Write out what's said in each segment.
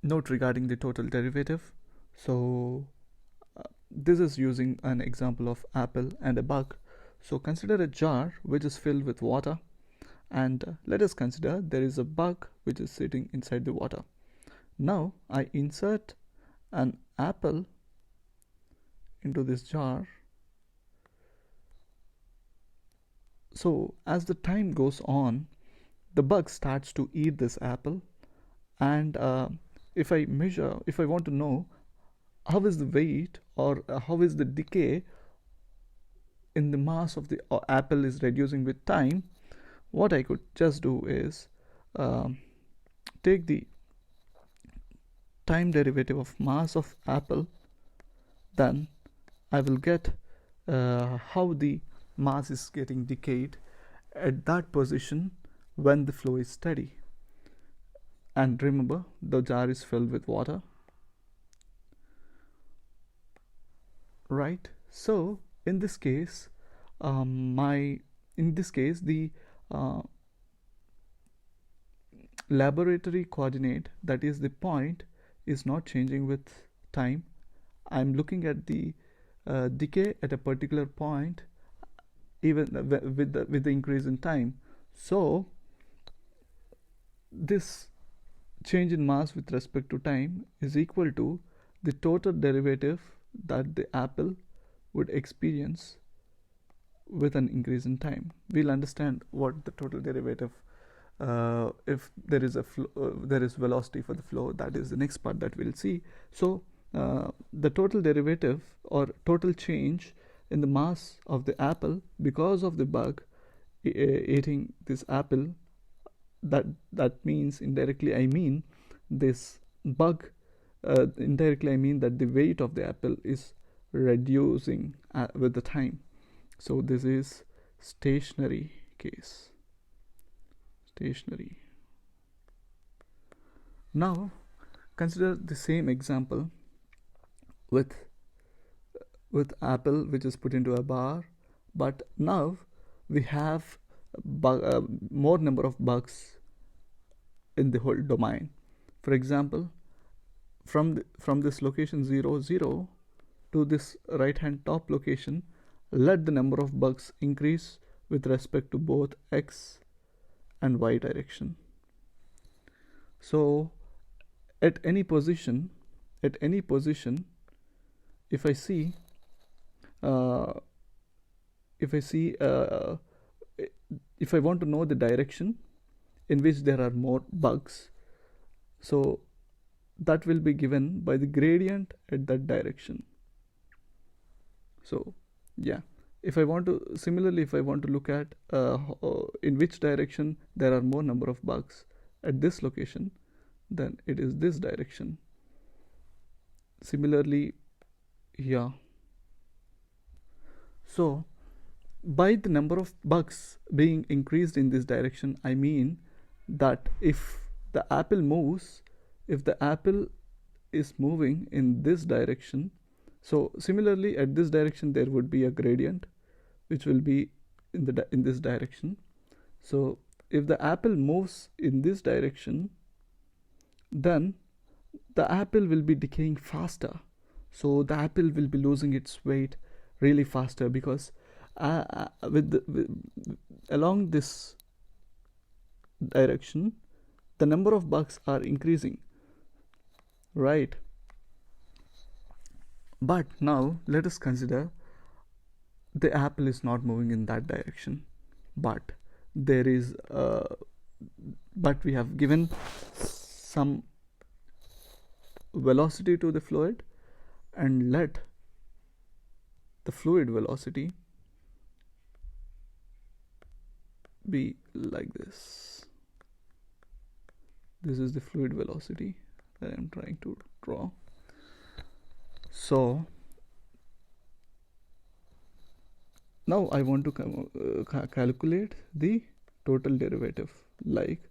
Note regarding the total derivative. So this is using an example of apple and a bug. So consider a jar which is filled with water, and let us consider there is a bug which is sitting inside the water. Now I insert an apple into this jar. So as the time goes on, the bug starts to eat this apple, and if I want to know how is the weight, or how is the decay in the mass of the apple is reducing with time, what I could just do is um, take the time derivative of mass of apple, then I will get how the mass is getting decayed at that position when the flow is steady. And remember, the jar is filled with water, right? So in this case, my in this case the uh, laboratory coordinate, that is the point, is not changing with time. I'm looking at the decay at a particular point, even with the increase in time. So this change in mass with respect to time is equal to the total derivative that the apple would experience with an increase in time. We'll understand what the total derivative, if there is there is velocity for the flow, that is the next part that we'll see. So the total derivative or total change in the mass of the apple because of the bug eating this apple, that means indirectly I mean this bug, indirectly I mean that the weight of the apple is reducing with the time. So this is stationary case. Stationary. Now consider the same example with apple which is put into a bar, but now we have more number of bugs in the whole domain. For example, from this location 0 0 to this right hand top location, let the number of bugs increase with respect to both x and y direction. So at any position, if I see uh, if I see if I want to know the direction in which there are more bugs, so that will be given by the gradient at that direction. So yeah, if I want to similarly if I want to look at in which direction there are more number of bugs at this location, then it is this direction. Similarly here. So by the number of bugs being increased in this direction, I mean that if the apple moves, if the apple is moving in this direction, so similarly at this direction there would be a gradient which will be in this direction. So if the apple moves in this direction, then the apple will be decaying faster. So the apple will be losing its weight really faster because along this direction the number of bugs are increasing, right? But now let us consider the apple is not moving in that direction, but there is but we have given some velocity to the fluid, and let the fluid velocity be like this. This is the fluid velocity that I'm trying to draw. So now I want to calculate the total derivative, like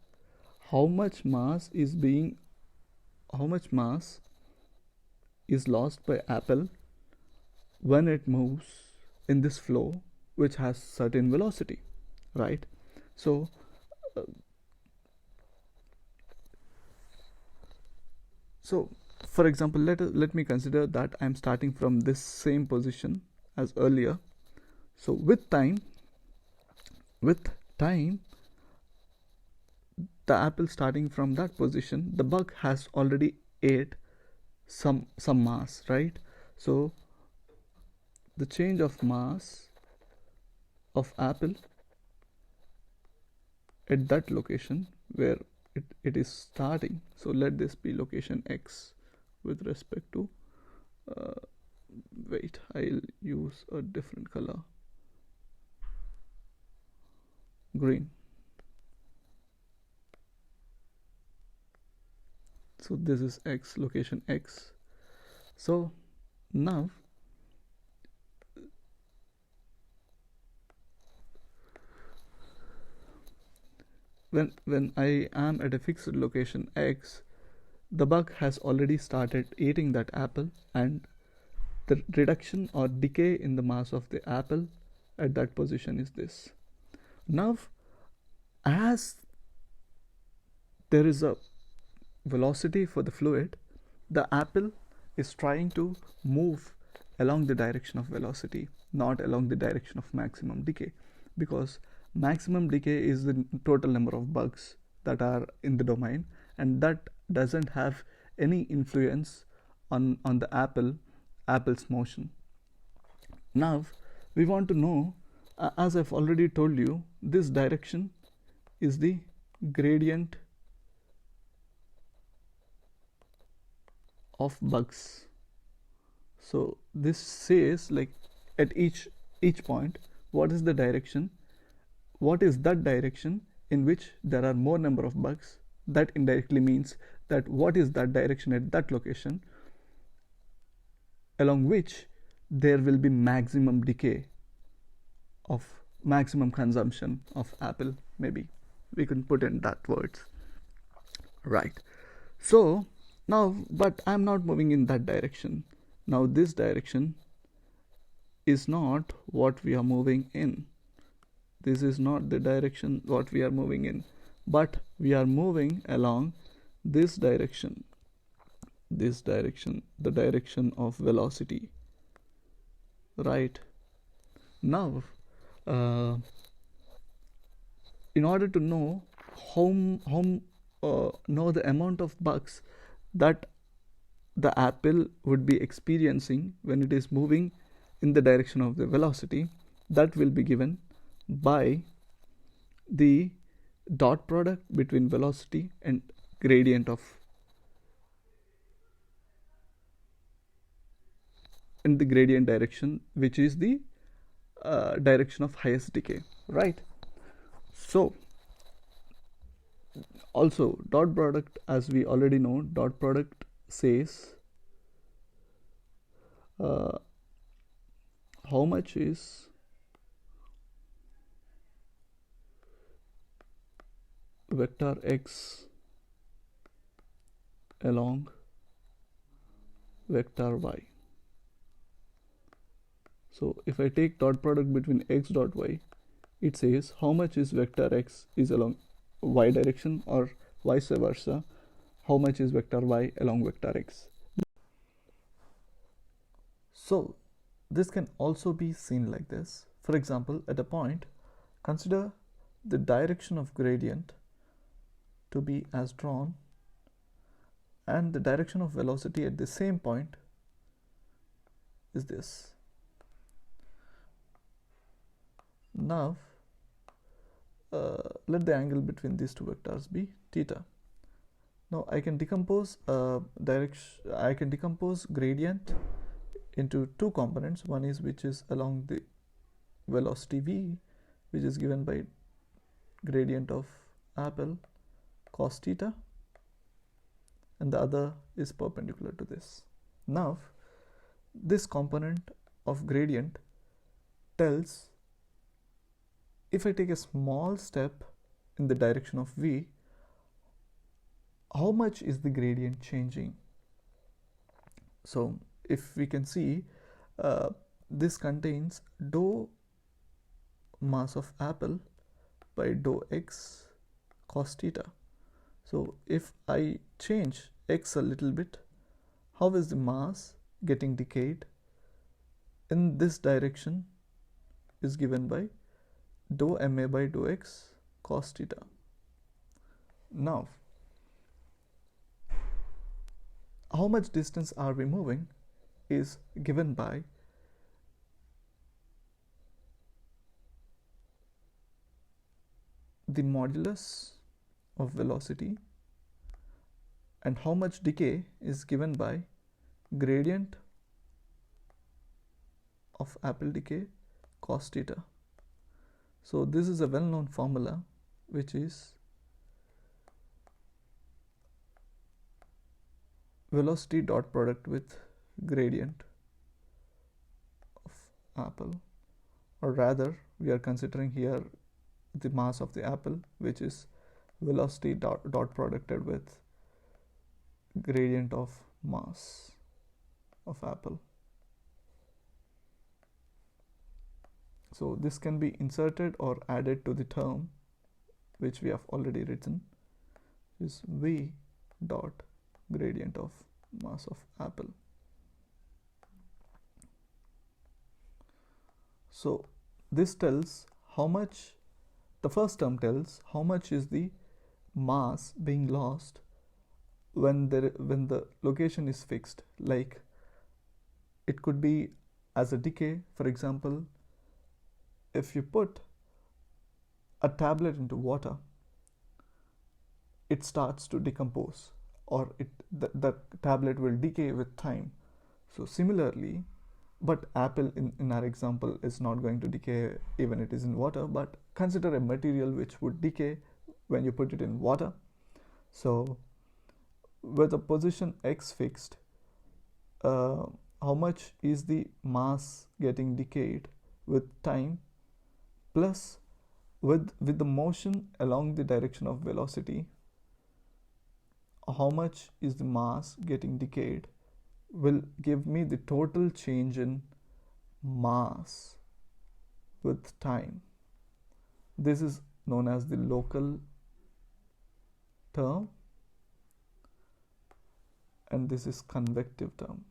how much mass is lost by apple when it moves in this flow which has certain velocity, right? So So for example, let me consider that I'm starting from this same position as earlier. So with time, the apple starting from that position, the bug has already ate some mass, right? So the change of mass of apple at that location where it is starting, so let this be location x with respect to wait, I'll use a different color, green. So this is x, location x. So now when I am at a fixed location x, the bug has already started eating that apple, and the reduction or decay in the mass of the apple at that position is this. Now as there is a velocity for the fluid, the apple is trying to move along the direction of velocity, not along the direction of maximum decay, because maximum decay is the total number of bugs that are in the domain, and that doesn't have any influence on the apple's motion. Now we want to know, as I've already told you, this direction is the gradient of bugs. So this says, like, at each point, what is the direction, what is that direction in which there are more number of bugs. That indirectly means that what is that direction at that location along which there will be maximum decay of maximum consumption of apple, maybe we can put in that words, right? So now, but I'm not moving in that direction. Now this direction is not what we are moving in. This is not the direction what we are moving in, but we are moving along this direction, the direction of velocity, right? Now in order to know know the amount of bugs that the apple would be experiencing when it is moving in the direction of the velocity, that will be given by the dot product between velocity and gradient of in the gradient direction, which is the direction of highest decay, right? So also dot product, as we already know, dot product says how much is vector x along vector y. So if I take dot product between x dot y, it says how much is vector x is along y direction, or vice versa, how much is vector y along vector x. So this can also be seen like this. For example, at a point, consider the direction of gradient to be as drawn, and the direction of velocity at the same point is this. Now let the angle between these two vectors be theta. Now I can decompose gradient into two components. One is which is along the velocity v, which is given by gradient of apple cos theta, and the other is perpendicular to this. Now this component of gradient tells, if I take a small step in the direction of v, how much is the gradient changing. So if we can see, this contains dou mass of apple by dou x cos theta. So if I change x a little bit, how is the mass getting decayed in this direction is given by dou ma by dou x cos theta. Now, how much distance are we moving is given by the modulus of velocity, and how much decay is given by gradient of apple decay cos theta. So this is a well-known formula, which is velocity dot product with gradient of apple, or rather we are considering here the mass of the apple, which is velocity dot producted with gradient of mass of apple. So this can be inserted or added to the term which we have already written, is v dot gradient of mass of apple. So this tells how much, the first term tells how much is the mass being lost when the location is fixed. Like it could be as a decay. For example, if you put a tablet into water, it starts to decompose, or the tablet will decay with time. So similarly, but apple in our example is not going to decay even it is in water, but consider a material which would decay when you put it in water. So with a position x fixed, how much is the mass getting decayed with time, plus with the motion along the direction of velocity, how much is the mass getting decayed, will give me the total change in mass with time. This is known as the local term, and this is convective term.